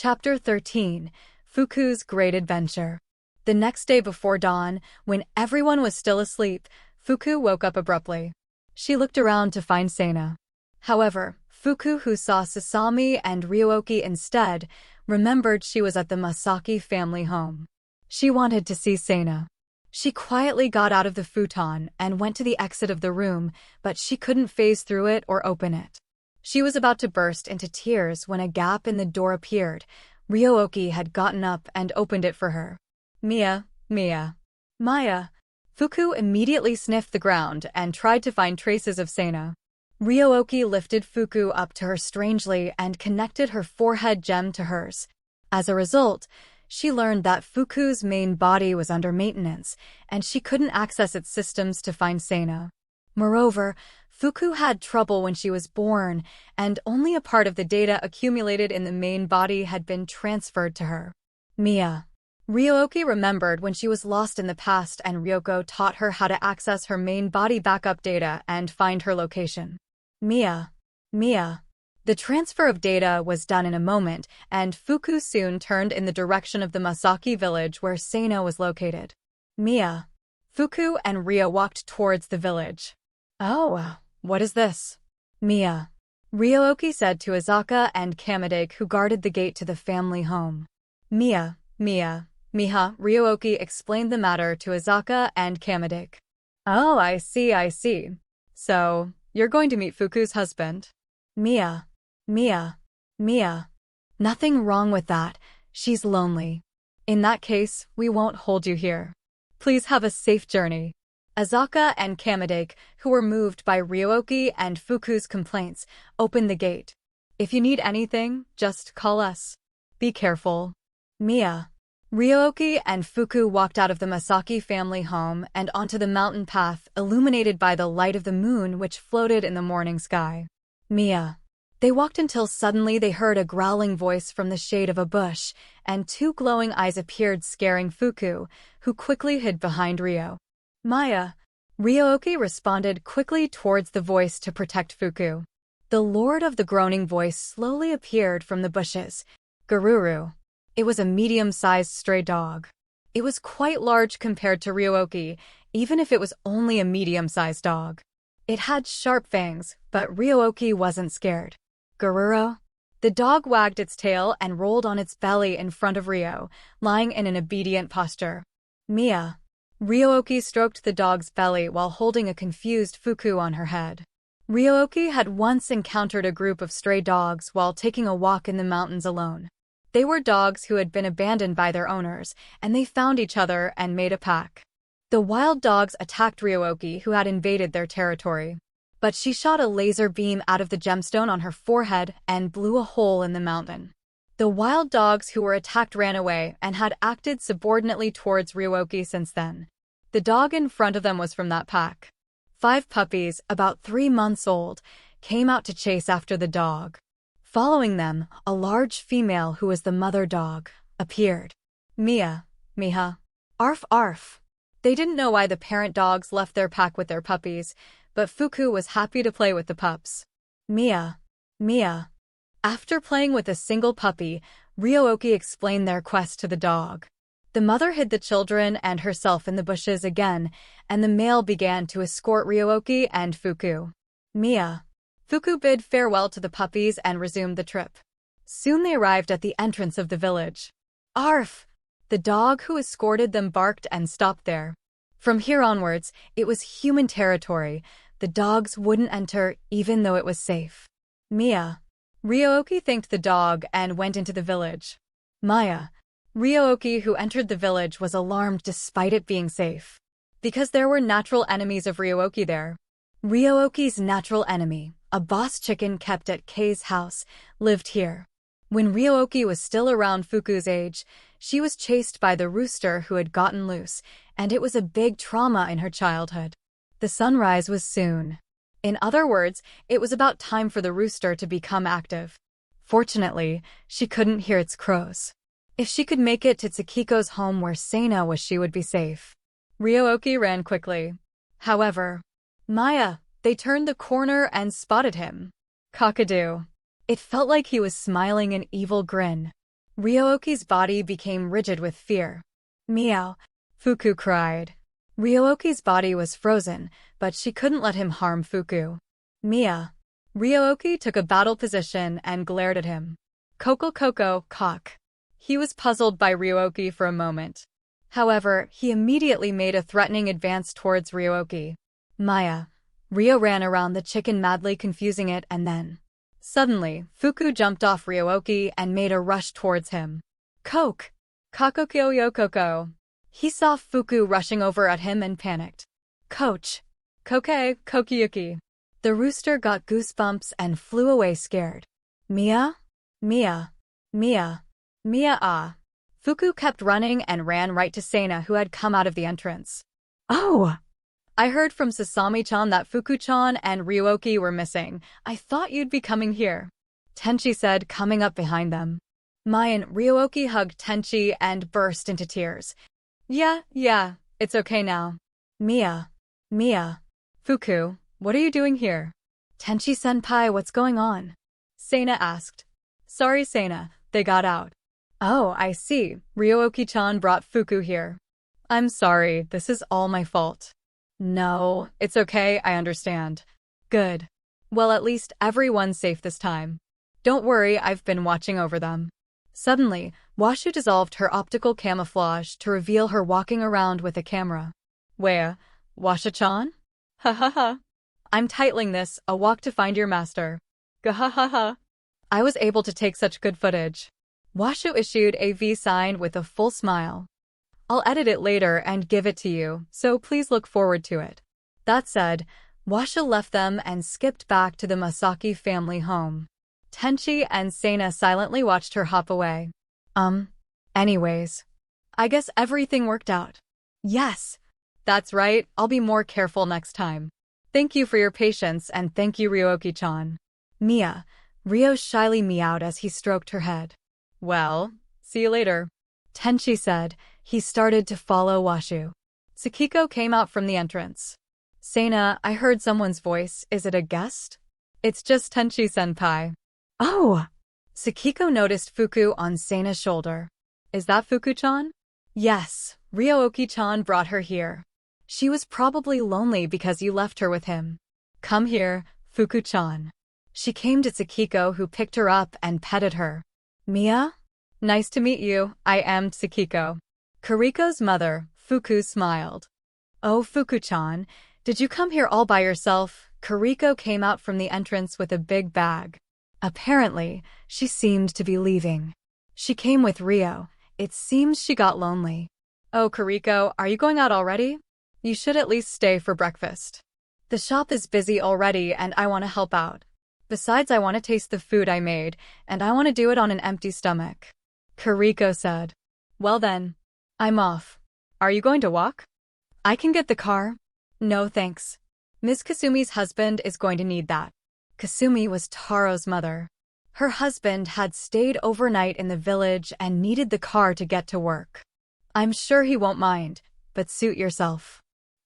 Chapter 13. Fuku's Great Adventure. The next day before dawn, when everyone was still asleep, Fuku woke up abruptly. She looked around to find Seina. However, Fuku, who saw Sasami and Ryoki instead, remembered she was at the Masaki family home. She wanted to see Seina. She quietly got out of the futon and went to the exit of the room, but she couldn't phase through it or open it. She was about to burst into tears when a gap in the door appeared. Ryoki had gotten up and opened it for her. Mia. Maya. Fuku immediately sniffed the ground and tried to find traces of Seina. Ryoki lifted Fuku up to her strangely and connected her forehead gem to hers. As a result, she learned that Fuku's main body was under maintenance, and she couldn't access its systems to find Seina. Moreover, Fuku had trouble when she was born, and only a part of the data accumulated in the main body had been transferred to her. Mia. Ryoki remembered when she was lost in the past and Ryoko taught her how to access her main body backup data and find her location. Mia. The transfer of data was done in a moment, and Fuku soon turned in the direction of the Masaki village where Seina was located. Mia. Fuku and Ryo walked towards the village. Oh, what is this? Mia. Ryoki said to Azaka and Kamade, who guarded the gate to the family home. Miha, Ryoki explained the matter to Azaka and Kamade. Oh, I see. So, you're going to meet Fuku's husband? Mia. Nothing wrong with that. She's lonely. In that case, we won't hold you here. Please have a safe journey. Azaka and Kamade, who were moved by Ryoki and Fuku's complaints, opened the gate. If you need anything, just call us. Be careful. Mia. Ryoki and Fuku walked out of the Masaki family home and onto the mountain path illuminated by the light of the moon which floated in the morning sky. Mia. They walked until suddenly they heard a growling voice from the shade of a bush, and two glowing eyes appeared scaring Fuku, who quickly hid behind Ryo. Maya. Ryoki responded quickly towards the voice to protect Fuku. The lord of the groaning voice slowly appeared from the bushes. Garuru. It was a medium-sized stray dog. It was quite large compared to Ryoki, even if it was only a medium-sized dog. It had sharp fangs, but Ryoki wasn't scared. Garuru. The dog wagged its tail and rolled on its belly in front of Ryo, lying in an obedient posture. Mia. Ryoki stroked the dog's belly while holding a confused Fuku on her head. Ryoki had once encountered a group of stray dogs while taking a walk in the mountains alone. They were dogs who had been abandoned by their owners, and they found each other and made a pack. The wild dogs attacked Ryoki, who had invaded their territory. But she shot a laser beam out of the gemstone on her forehead and blew a hole in the mountain. The wild dogs who were attacked ran away and had acted subordinately towards Ryoki since then. The dog in front of them was from that pack. 5 puppies, about 3 months old, came out to chase after the dog. Following them, a large female who was the mother dog appeared. Miha. Arf. They didn't know why the parent dogs left their pack with their puppies, but Fuku was happy to play with the pups. Mia. After playing with a single puppy, Ryoki explained their quest to the dog. The mother hid the children and herself in the bushes again, and the male began to escort Ryoki and Fuku. Mia. Fuku bid farewell to the puppies and resumed the trip. Soon they arrived at the entrance of the village. Arf! The dog who escorted them barked and stopped there. From here onwards, it was human territory. The dogs wouldn't enter even though it was safe. Mia. Ryoki thanked the dog and went into the village. Maya. Ryoki, who entered the village, was alarmed despite it being safe. Because there were natural enemies of Ryoki there. Ryoki's natural enemy, a boss chicken kept at Kei's house, lived here. When Ryoki was still around Fuku's age, she was chased by the rooster who had gotten loose, and it was a big trauma in her childhood. The sunrise was soon. In other words, it was about time for the rooster to become active. Fortunately, she couldn't hear its crows. If she could make it to Tsukiko's home where Seina was, she would be safe. Ryoki ran quickly. However, Maya, they turned the corner and spotted him. Cockadoo. It felt like he was smiling an evil grin. Ryooki's body became rigid with fear. Meow, Fuku cried. Ryooki's body was frozen, but she couldn't let him harm Fuku. Mia. Ryooki took a battle position and glared at him. Coco, cock. He was puzzled by Ryooki for a moment. However, he immediately made a threatening advance towards Ryooki. Maya. Ryo ran around the chicken madly confusing it and then. Suddenly, Fuku jumped off Ryooki and made a rush towards him. Coke! Kakokyo-yo-koko. He saw Fuku rushing over at him and panicked. Coach! Koke, Kokiyuki. The rooster got goosebumps and flew away scared. Mia? Mia. Mia. Mia ah. Fuku kept running and ran right to Seina who had come out of the entrance. Oh! I heard from Sasami-chan that Fuku-chan and Ryooki were missing. I thought you'd be coming here. Tenchi said, coming up behind them. Mai and Ryooki hugged Tenchi and burst into tears. Yeah, it's okay now. Mia. Fuku, what are you doing here? Tenchi-senpai, what's going on? Seina asked. Sorry, Seina, they got out. Oh, I see. Ryooki-chan brought Fuku here. I'm sorry, this is all my fault. No, it's okay, I understand. Good. Well, at least everyone's safe this time. Don't worry, I've been watching over them. Suddenly, Washu dissolved her optical camouflage to reveal her walking around with a camera. Where? Washa-chan? Ha ha ha. I'm titling this, A Walk to Find Your Master. Gahahaha. I was able to take such good footage. Washu issued a V sign with a full smile. I'll edit it later and give it to you, so please look forward to it. That said, Washu left them and skipped back to the Masaki family home. Tenchi and Seina silently watched her hop away. Anyways. I guess everything worked out. Yes. That's right, I'll be more careful next time. Thank you for your patience and thank you Ryooki-chan. Mia. Ryo shyly meowed as he stroked her head. Well, see you later. Tenchi said. He started to follow Washu. Sakiko came out from the entrance. Seina, I heard someone's voice. Is it a guest? It's just Tenchi-senpai. Oh! Sakiko noticed Fuku on Seina's shoulder. Is that Fuku-chan? Yes, Ryooki-chan brought her here. She was probably lonely because you left her with him. Come here, Fuku-chan. She came to Sakiko who picked her up and petted her. Mia? Nice to meet you, I am Sakiko. Kariko's mother, Fuku, smiled. Oh, Fuku-chan, did you come here all by yourself? Kariko came out from the entrance with a big bag. Apparently, she seemed to be leaving. She came with Ryo. It seems she got lonely. Oh, Kariko, are you going out already? You should at least stay for breakfast. The shop is busy already and I want to help out. Besides, I want to taste the food I made, and I want to do it on an empty stomach. Kariko said. Well then. I'm off. Are you going to walk? I can get the car. No thanks. Ms. Kasumi's husband is going to need that. Kasumi was Taro's mother. Her husband had stayed overnight in the village and needed the car to get to work. I'm sure he won't mind, but suit yourself.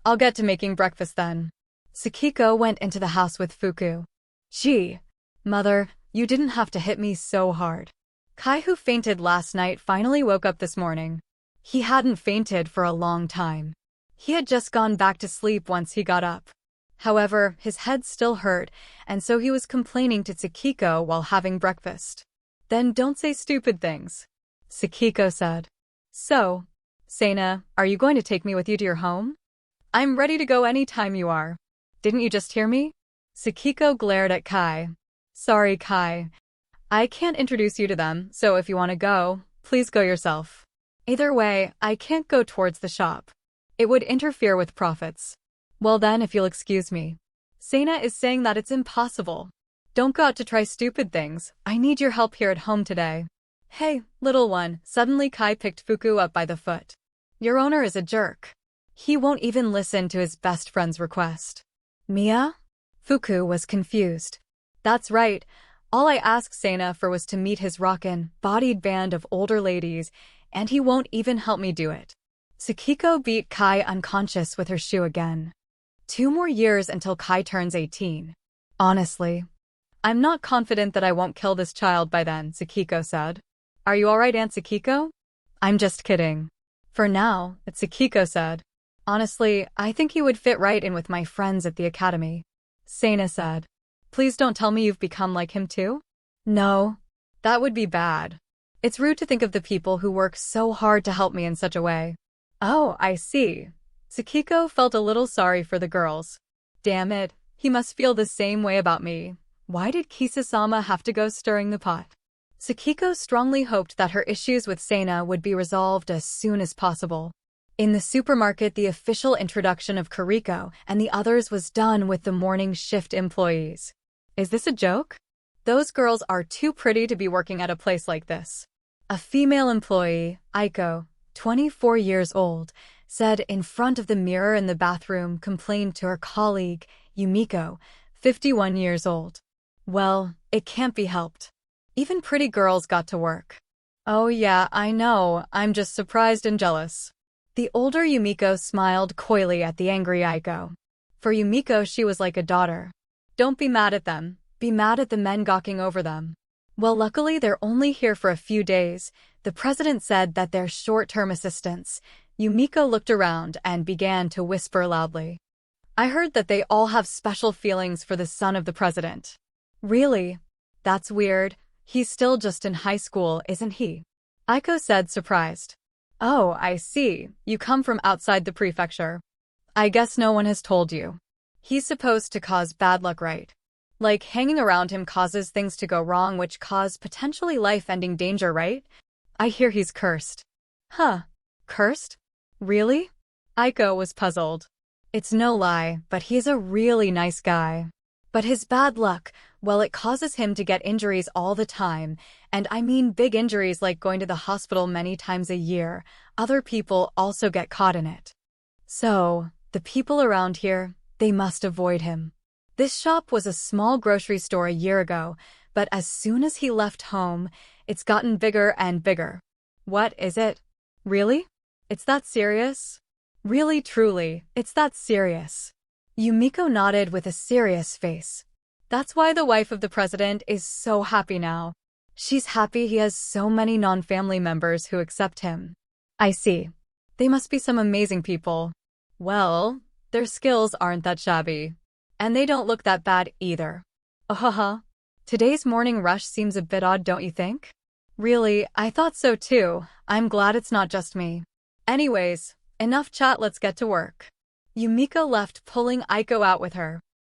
I'll get to making breakfast then. Sakiko went into the house with Fuku. Gee, mother, you didn't have to hit me so hard. Kai, who fainted last night, finally woke up this morning. He hadn't fainted for a long time. He had just gone back to sleep once he got up. However, his head still hurt, and so he was complaining to Sakiko while having breakfast. Then don't say stupid things, Sakiko said. So, Seina, are you going to take me with you to your home? I'm ready to go any time you are. Didn't you just hear me? Sakiko glared at Kai. Sorry, Kai. I can't introduce you to them, so if you want to go, please go yourself. Either way, I can't go towards the shop. It would interfere with profits. Well then, if you'll excuse me. Seina is saying that it's impossible. Don't go out to try stupid things. I need your help here at home today. Hey, little one. Suddenly Kai picked Fuku up by the foot. Your owner is a jerk. He won't even listen to his best friend's request. Mia? Fuku was confused. That's right. All I asked Seina for was to meet his rockin', bodied band of older ladies, and he won't even help me do it. Sakiko beat Kai unconscious with her shoe again. 2 more years until Kai turns 18. Honestly, I'm not confident that I won't kill this child by then, Sakiko said. Are you alright, Aunt Sakiko? I'm just kidding. For now, Sakiko said. Honestly, I think he would fit right in with my friends at the academy. Sana said. Please don't tell me you've become like him too? No. That would be bad. It's rude to think of the people who work so hard to help me in such a way. Oh, I see. Sakiko felt a little sorry for the girls. Damn it, he must feel the same way about me. Why did Kisa-sama have to go stirring the pot? Sakiko strongly hoped that her issues with Sana would be resolved as soon as possible. In the supermarket, the official introduction of Kuriko and the others was done with the morning shift employees. Is this a joke? Those girls are too pretty to be working at a place like this. A female employee, Aiko, 24 years old, said in front of the mirror in the bathroom, complained to her colleague, Yumiko, 51 years old. Well, it can't be helped. Even pretty girls got to work. Oh yeah, I know, I'm just surprised and jealous. The older Yumiko smiled coyly at the angry Aiko. For Yumiko, she was like a daughter. Don't be mad at them, be mad at the men gawking over them. Well, luckily they're only here for a few days. The president said that they're short-term assistants. Yumiko looked around and began to whisper loudly. I heard that they all have special feelings for the son of the president. Really? That's weird. He's still just in high school, isn't he? Aiko said, surprised. Oh, I see. You come from outside the prefecture. I guess no one has told you. He's supposed to cause bad luck, right? Like hanging around him causes things to go wrong, which cause potentially life-ending danger, right? I hear he's cursed. Huh. Cursed? Really? Aiko was puzzled. It's no lie, but he's a really nice guy. But his bad luck, well, it causes him to get injuries all the time, and I mean big injuries like going to the hospital many times a year. Other people also get caught in it. So, the people around here, they must avoid him. This shop was a small grocery store a year ago, but as soon as he left home, it's gotten bigger and bigger. What is it? Really? It's that serious? Really, truly, it's that serious. Yumiko nodded with a serious face. That's why the wife of the president is so happy now. She's happy he has so many non-family members who accept him. I see. They must be some amazing people. Well, their skills aren't that shabby. And they don't look that bad either. Ahaha. Today's morning rush seems a bit odd, don't you think? Really, I thought so too. I'm glad it's not just me. Anyways, enough chat, let's get to work. Yumiko left, pulling Aiko out with her.